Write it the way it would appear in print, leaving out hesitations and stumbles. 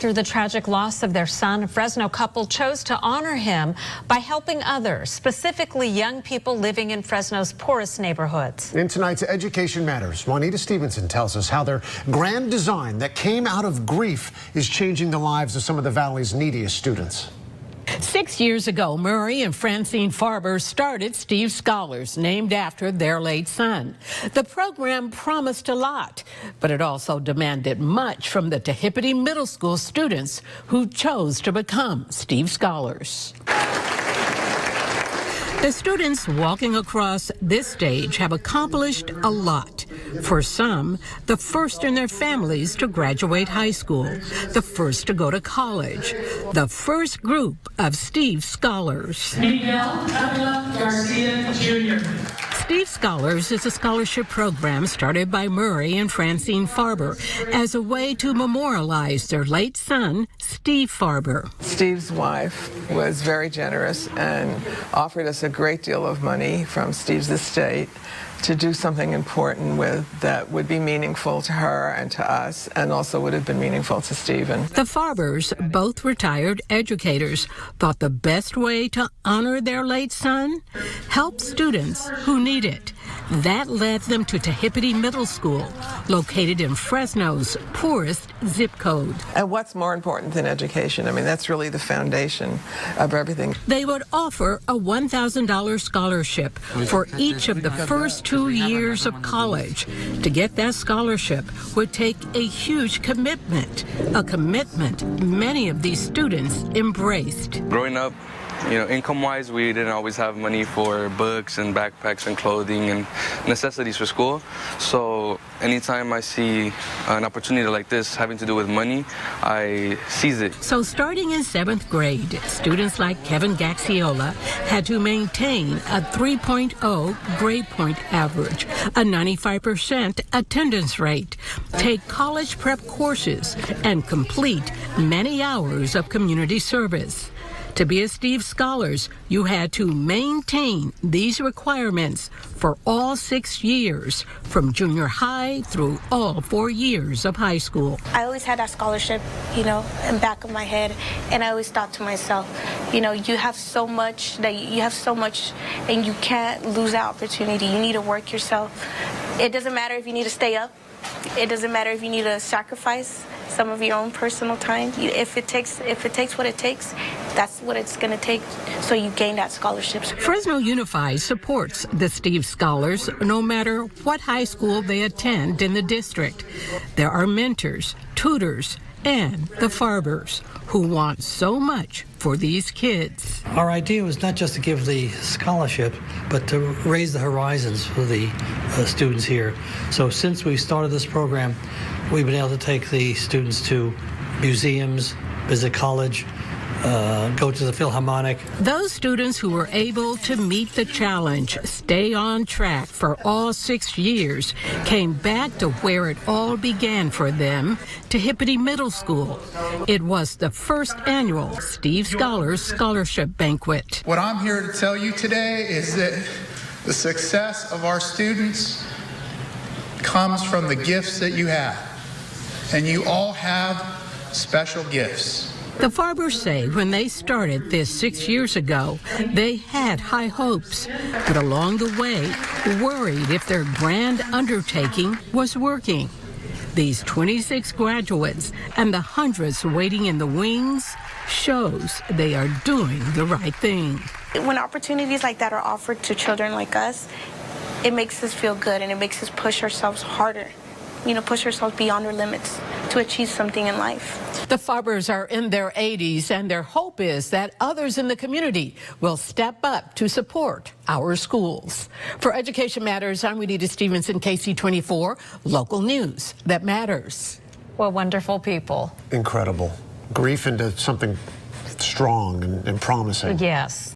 After the tragic loss of their son, a Fresno couple chose to honor him by helping others, specifically young people living in Fresno's poorest neighborhoods. In tonight's Education Matters, Juanita Stevenson tells us how their grand design that came out of grief is changing the lives of some of the Valley's neediest students. 6 years ago, Murray and Francine Farber started Steve Scholars, named after their late son. The program promised a lot, but it also demanded much from the Tehipite Middle School students who chose to become Steve Scholars. The students walking across this stage have accomplished a lot. For some, the first in their families to graduate high school, the first to go to college, the first group of Steve Scholars. Miguel Garcia Jr. Steve Scholars is a scholarship program started by Murray and Francine Farber as a way to memorialize their late son, Steve Farber. Steve's wife was very generous and offered us a great deal of money from Steve's estate to do something important with that would be meaningful to her and to us, and also would have been meaningful to Stephen. The Farbers, both retired educators, thought the best way to honor their late son? Help students who need it. That led them to Tehipite Middle School, located in Fresno's poorest zip code. And what's more important than education? I mean, that's really the foundation of everything. They would offer a $1,000 scholarship for each of the first 2 years of college. To get that scholarship would take a huge commitment, a commitment many of these students embraced. Growing up, income-wise, we didn't always have money for books and backpacks and clothing and necessities for school. So anytime I see an opportunity like this having to do with money, I seize it. So starting in 7th grade, students like Kevin Gaxiola had to maintain a 3.0 grade point average, a 95% attendance rate, take college prep courses, and complete many hours of community service. To be a Steve Scholars, you had to maintain these requirements for all 6 years, from junior high through all 4 years of high school. I always had that scholarship, in the back of my head, and I always thought to myself, you have so much and you can't lose that opportunity. You need to work yourself. It doesn't matter if you need to stay up. It doesn't matter if you need to sacrifice some of your own personal time. If it takes what it takes, that's what it's going to take, so you gain that scholarship. Fresno Unified supports the Steve Scholars no matter what high school they attend in the district. There are mentors, tutors, and the Farbers who want so much for these kids. Our idea was not just to give the scholarship, but to raise the horizons for the students here. So since we started this program, we've been able to take the students to museums, visit college, go to the Philharmonic. Those students who were able to meet the challenge, stay on track for all 6 years, came back to where it all began for them, Tehipite Middle School. It was the first annual Steve Scholars Scholarship Banquet. What I'm here to tell you today is that the success of our students comes from the gifts that you have. And you all have special gifts. The Farbers say when they started this 6 years ago, they had high hopes, but along the way, worried if their grand undertaking was working. These 26 graduates and the hundreds waiting in the wings shows they are doing the right thing. When opportunities like that are offered to children like us, it makes us feel good, and it makes us push ourselves harder. Push ourselves beyond our limits to achieve something in life. The Farbers are in their 80s, and their hope is that others in the community will step up to support our schools. For Education Matters, I'm Juanita Stevenson, KC24, local news that matters. What wonderful people. Incredible. Grief into something strong and promising. Yes.